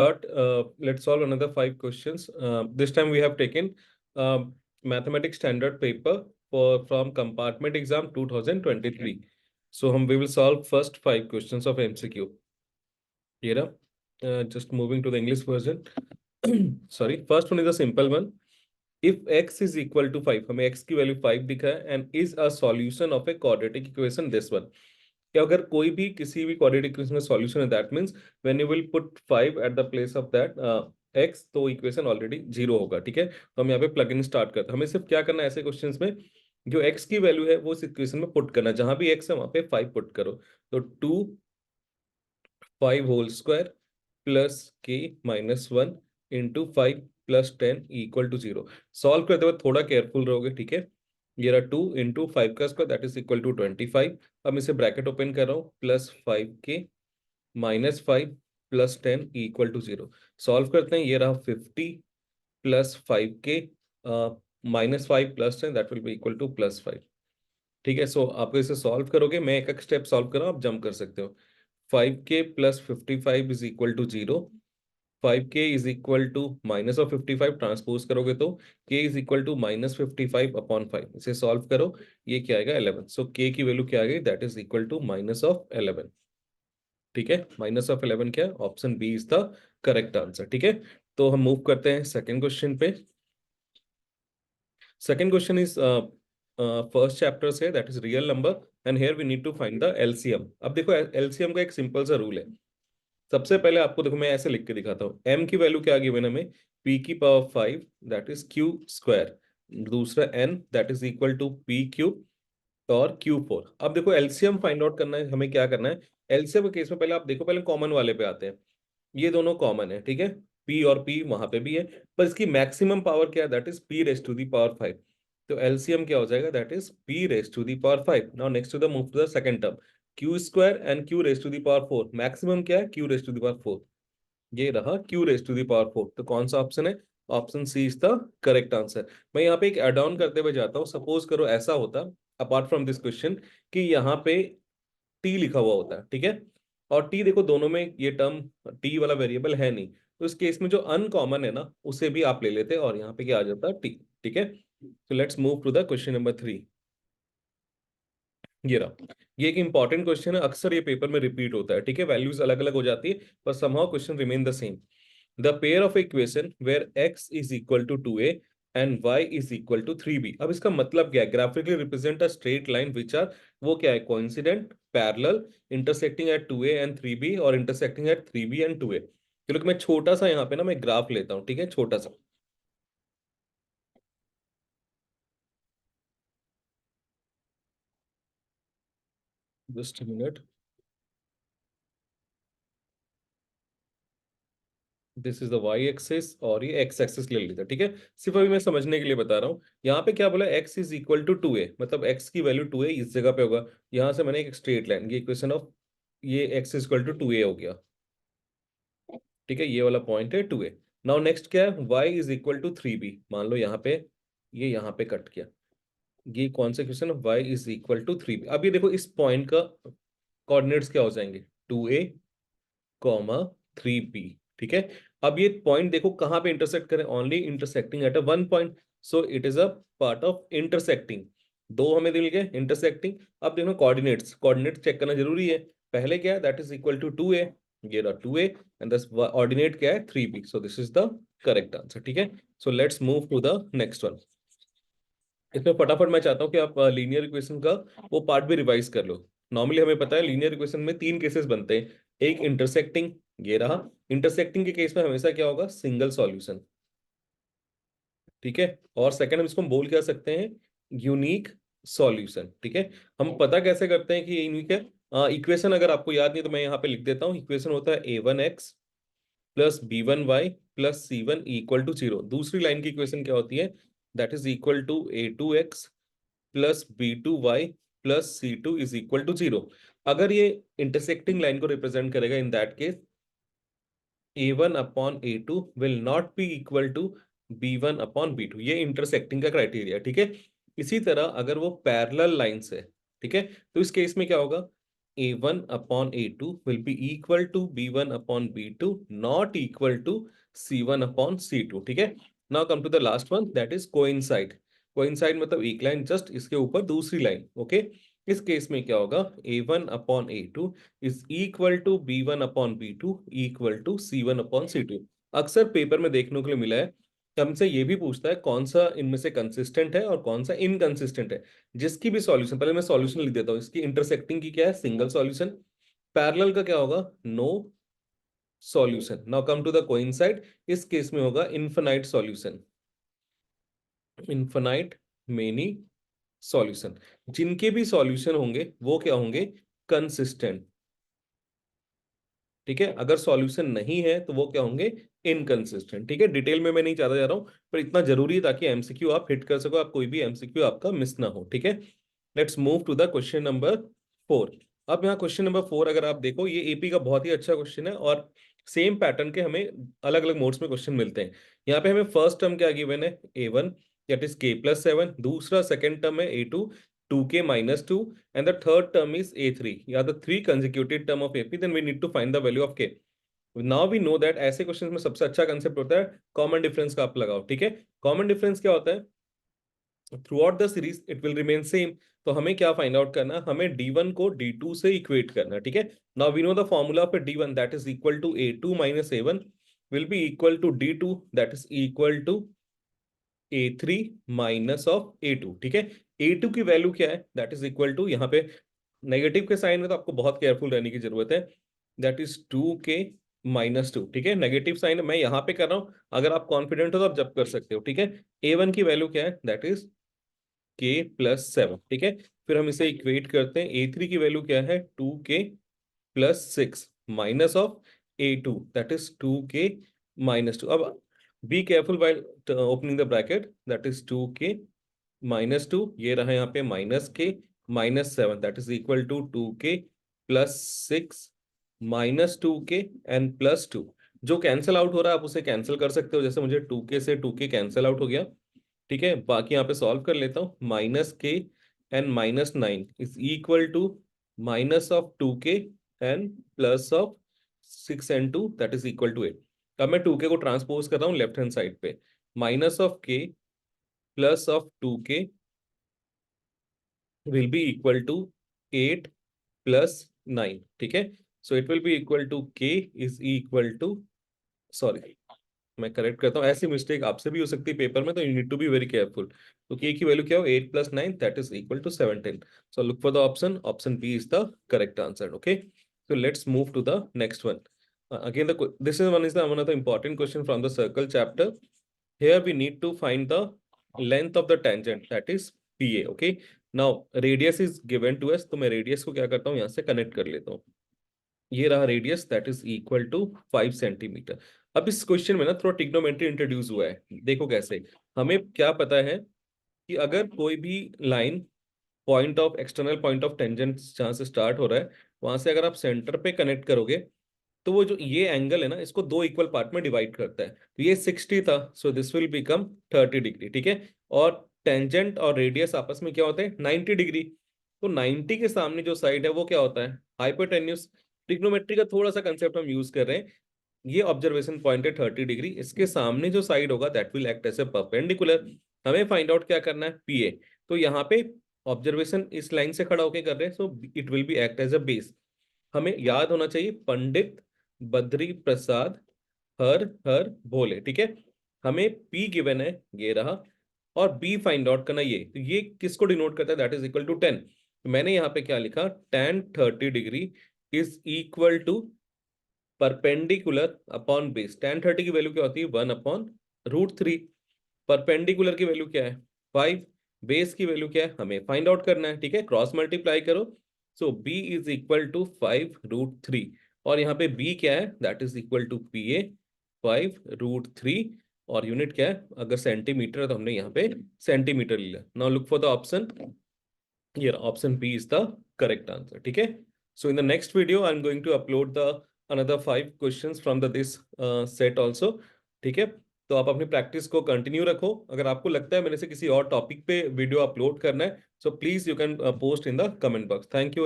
But let's solve another 5 questions. This time we have taken mathematics standard paper from compartment exam 2023. So we will solve first 5 questions of MCQ. Here, just moving to the English version. Sorry, first one is a simple one. If x is equal to 5, हमें x की value 5 दिखा है and is a solution of a quadratic equation this one. कि अगर कोई भी किसी भी quadratic equation का solution है, that means when you will put 5 at the place of that x, तो इक्वेशन ऑलरेडी 0 होगा. ठीक है, तो हम यहाँ पे प्लग इन स्टार्ट करते हैं. हमें सिर्फ क्या करना है ऐसे क्वेश्चंस में, जो x की वैल्यू है वो इस इक्वेशन में पुट करना. जहां भी x है वहां पे 5 पुट करो. तो 2 5 whole square plus k minus 1 into 5 plus 10 equal to 0. Solve करते हुए थोड़ा केयरफुल रहोगे. ठीक है, ये रहा 2 इंटू 5 का square that is equal to 25. अब इसे ब्रैकेट ओपन कर रहा हूँ. Plus 5k minus 5 plus 10 equal to 0. Solve करते हैं. ये रहा 50 plus 5k minus 5 plus 10 that will be equal to plus 5. ठीक है, सो आपको इसे सॉल्व करोगे. मैं एक एक स्टेप सॉल्व कर रहा हूँ, आप जंप कर सकते हो. 5k plus 55 is equal to 0. 5k is equal to minus of 55 transpose करोगे तो k is equal to minus 55 upon 5. इसे सॉल्व करो, ये क्या आएगा 11. सो k की वैल्यू क्या आ गई, that is equal to minus of 11. ठीक है, माइनस ऑफ 11 क्या है, option B is the correct answer. ठीक है, तो हम मूव करते हैं सेकेंड क्वेश्चन पे. Second question is first chapter से, that is real number and here we need to find the LCM. अब देखो एलसीएम का एक सिंपल सा रूल है. सबसे पहले आपको देखो, मैं ऐसे लिख के दिखाता हूँ. m की वैल्यू क्या गिवन है हमें, p की power 5 that is q square. दूसरा n that is equal to p cube और q4. अब देखो एलसीएम फाइंड आउट करना है. हमें क्या करना है, एलसीएम के केस में पहले आप देखो, पहले कॉमन वाले पे आते हैं. ये दोनों कॉमन है. ठीक है, p और p वहां पे भी है, पर इसकी मैक्सिमम पावर क्या है, that is p raise to the power 5. तो एलसीएम क्या हो जाएगा, that is p raise to the power 5. Now next to the move to the second term, q square and q raise to the power 4. Maximum क्या है, q raise to the power 4. ये रहा q raise to the power 4. तो कौन सा option है, option C is the correct answer. मैं यहाँ पे एक एड ऑन करते हुए जाता हूँ. सपोज करो ऐसा होता, अपार्ट फ्रॉम दिस क्वेश्चन, कि यहाँ पे t लिखा हुआ होता है. ठीक है, और t देखो दोनों में ये टर्म t वाला वेरिएबल है नहीं, तो इस केस में जो अनकॉमन है ना उसे भी आप ले लेते और यहाँ पे क्या आ जाता t. ठीक है, तो let's move to the question number 3. ये रहा, ये एक इंपॉर्टेंट क्वेश्चन है, अक्सर ये पेपर में रिपीट होता है. ठीक है, वैल्यूज अलग अलग हो जाती है पर somehow question remain the same. The pair of equation where x is equal to 2a and y is equal to 3b. अब इसका मतलब क्या है, graphically represent a straight line which are, वो क्या है, coincident, parallel, intersecting at 2a and 3b और intersecting at 3b and 2a. चलो मैं छोटा सा यहाँ पे ना मैं ग्राफ लेता हूँ. ठीक है, छोटा सा. Just minute, this is the y axis और ये एक्स एक्सिस ले लेते हैं. ठीक है, सिर्फ अभी मैं समझने के लिए बता रहा हूँ. यहाँ पे क्या बोला, x is equal to 2a, मतलब x की वैल्यू 2a इस जगह पे होगा. यहाँ से मैंने एक स्ट्रेट लाइन, ये इक्वेशन ऑफ ये x is equal to 2a हो गया. ठीक है, ये वाला पॉइंट है 2a. नाउ नेक्स्ट क्या है, y is equal to 3b. मान लो यहाँ पे ये यहाँ पे कट किया. ये कौन सा क्वेश्चन है, y is equal to 3b. अब ये देखो इस पॉइंट का कोऑर्डिनेट्स क्या हो जाएंगे, 2a कॉमा 3b. ठीक है, अब ये पॉइंट देखो कहाँ पे इंटरसेक्ट करें, only intersecting at a one point. So it is a part of intersecting. दो हमें मिल गए इंटरसेक्टिंग. अब देखो कोऑर्डिनेट्स, कोऑर्डिनेट्स चेक करना जरूरी है. पहले क्या है, that is equal to 2a. ये रहा 2a एंड दस ऑर्डिनेट क्या है 3b. So this is the correct answer. ठीक है, so let's move to the next one. इसमें फटाफट मैं चाहता हूँ कि आप लीनियर इक्वेशन का वो पार्ट भी रिवाइज कर लो. नॉर्मली हमें पता है लीनियर इक्वेशन में 3 केसेस बनते हैं. एक इंटरसेक्टिंग, ये रहा. इंटरसेक्टिंग के केस में हमेशा क्या होगा, सिंगल सॉल्यूशन. ठीक है, और सेकंड हम इसको बोल क्या सकते हैं, यूनिक सॉल्यूशन. ठीक है, हम पता कैसे करते हैं कि ये यूनिक है. इक्वेशन अगर आपको याद नहीं तो मैं यहाँ पे लिख देता हूँ. इक्वेशन होता है a1x plus b1y plus c1 equal to 0. दूसरी लाइन की इक्वेशन क्या होती है, that is equal to a2x plus b2y plus c2 is equal to 0. अगर ये इंटरसेक्टिंग लाइन को रिप्रेजेंट करेगा, in that case a1 upon a2 will not be equal to b1 upon b2. ये intersecting का criteria. ठीक है, इसी तरह अगर वो पैरेलल लाइन से, ठीक है, तो इस केस में क्या होगा, A1 upon A2 will be equal to B1 upon B2, not equal to C1 upon C2. ठीक है, now come to the last one, that is coincide. coincide मतलब एक लाइन जस्ट इसके ऊपर दूसरी लाइन. ओके, इस केस में क्या होगा, A1 upon A2 is equal to B1 upon B2 equal to C1 upon C2. अक्सर पेपर में देखने को लिए मिला है, हमसे ये भी पूछता है कौन सा इनमें से कंसिस्टेंट है और कौन सा इनकंसिस्टेंट है. जिसकी भी सॉल्यूशन, पहले मैं सॉल्यूशन लिख देता हूँ. इसकी इंटरसेक्टिंग की क्या है, सिंगल सॉल्यूशन. पैरेलल का क्या होगा, no solution. Now come to the coincide. इस केस में होगा infinite solution, infinite many solution. जिनके भी सॉल्यूशन होंगे वो क्या होंगे, कंसिस्टेंट. ठीक है, अगर सॉल्यूशन नहीं है तो वो क्या होंगे, इनकंसिस्टेंट. ठीक है, डिटेल में मैं नहीं चाहता जा रहा हूं, पर इतना जरूरी है ताकि एमसीक्यू आप हिट कर सको, आप कोई भी एमसीक्यू आपका मिस ना हो. ठीक है, let's move to the question number 4. अब यहाँ क्वेश्चन नंबर 4 अगर आप देखो, ये एपी का बहुत ही अच्छा क्वेश्चन है और सेम पैटर्न के हमें अलग अलग मोड्स में क्वेश्चन मिलते हैं. यहाँ पे हमें फर्स्ट टर्म क्या गिवन है, A1, दैट इज k+7. दूसरा सेकंड टर्म है A2, 2k-2, and the third term is A3. Yeah, the three consecutive term of AP, then we need to find the value of k. Now we know that ऐसे question में सबसे अच्छा concept होता है common difference का आप लगाओ. ठीक है, कॉमन डिफरेंस क्या होता है, through out the series it will remain same. तो हमें क्या फाइंड आउट करना है, हमें D1 को D2 से इक्वेट करना है. ठीक है, now we know the formula for D1, that is equal to A2 minus A1 will be equal to D2, that is equal to A3 minus of A2. ठीक है, A2 की value क्या है, दैट इज इक्वल टू, यहाँ पे negative के sign में तो आपको बहुत केयरफुल रहने की जरूरत है, दैट इज 2k-2. ठीक है, नेगेटिव साइन मैं यहाँ पे कर रहा हूँ, अगर आप कॉन्फिडेंट हो तो आप जब कर सकते हो. ठीक है, A1 की वैल्यू क्या है, दैट इज k+7. ठीक है, फिर हम इसे इक्वेट करते हैं, A3 की वैल्यू क्या है, 2k+6 minus of A2, that is 2k-2. अब be careful while opening the bracket, that is 2k-2, ये रहा यहाँ पे -k-7, that is equal to 2k+6 -2k and +2. जो कैंसिल आउट हो रहा है आप उसे कैंसिल कर सकते हो, जैसे मुझे 2k से 2k कैंसिल आउट हो गया. ठीक है, बाकी यहाँ पे सॉल्व कर लेता हूँ, -k and -9 is equal to -2k and +6 and 2, that is equal to 8. अब मैं 2k को ट्रांसपोज कर रहा हूँ लेफ्ट हैंड साइड पे, -k +2k will be equal to 8 + 9. ठीक है, so it will be equal to k is equal to, sorry मैं करेक्ट करता हूँ, ऐसी मिस्टेक आपसे भी हो सकती है पेपर में, तो you need to be very careful. तो k की वैल्यू क्या हो, 8 + 9, that is equal to 17. So look for the option, option B is the correct answer. Okay, so let's move to the next one. Again, this is one of the important question from the circle chapter. Here we need to find the length of the tangent, that is PA. Okay, now radius is given to us, तो मैं radius को क्या करता हूँ, यहाँ से connect कर लेता हूँ. ये रहा radius, that is equal to 5 centimetre. अब इस क्वेश्चन में ना थोड़ा ट्रिग्नोमेट्री इंट्रोड्यूस हुआ है. देखो कैसे, हमें क्या पता है कि अगर कोई भी line point of external point of tangent जहां से स्टार्ट हो रहा है, वहां से अगर आप सेंटर पे कनेक्ट करोगे तो वो जो ये एंगल है ना, इसको दो इक्वल पार्ट में डिवाइड करता है. तो ये 60 था, so this will become 30 degree. ठीक है, और टेंजेंट और रेडियस आपस में क्या होते हैं, 90 डिग्री. तो 90 के सामने जो साइड है वो क्या होता है, हाइपोटेन्यूस. ट्रिग्नोमेट्री का थोड़ा सा कंसेप्ट हम यूज कर रहे हैं. ये ऑब्जर्वेशन पॉइंट है 30 डिग्री, इसके सामने जो साइड होगा that will act as a perpendicular. हमें फाइंड आउट क्या करना है, पीए. तो यहाँ पे ऑब्जर्वेशन इस लाइन से खड़ा होकर कर रहे हैं, so it will be act as a base. हमें याद होना चाहिए, पंडित बद्री प्रसाद हर हर भोले. ठीक है, हमें पी गिवन है, ये रहा, और बी फाइंड आउट करना ये. तो ये किसको डिनोट करता है, दैट इज इक्वल टू 10. तो मैंने यहाँ पे क्या लिखा, tan 30 degree is equal to perpendicular upon base. tan 30 की वैल्यू क्या होती है, 1/√3. परपेंडिकुलर की वैल्यू क्या है, 5. बेस की वैल्यू क्या है, हमें फाइंड आउट करना है. ठीक है, क्रॉस मल्टीप्लाई करो, so b is equal to 5√3. और यहाँ पे b क्या है, that is equal to PA 5√3. और यूनिट क्या है, अगर सेंटीमीटर है तो हमने यहाँ पे सेंटीमीटर लिया. Now look for the option, ये option B is the correct answer. ठीक है, so in the next video I am going to upload the another 5 questions from the this set also. ठीक है, तो आप अपनी प्रैक्टिस को कंटिन्यू रखो. अगर आपको लगता है मेरे से किसी और टॉपिक पे वीडियो अपलोड करना है, so please you can post in the comment box. Thank you.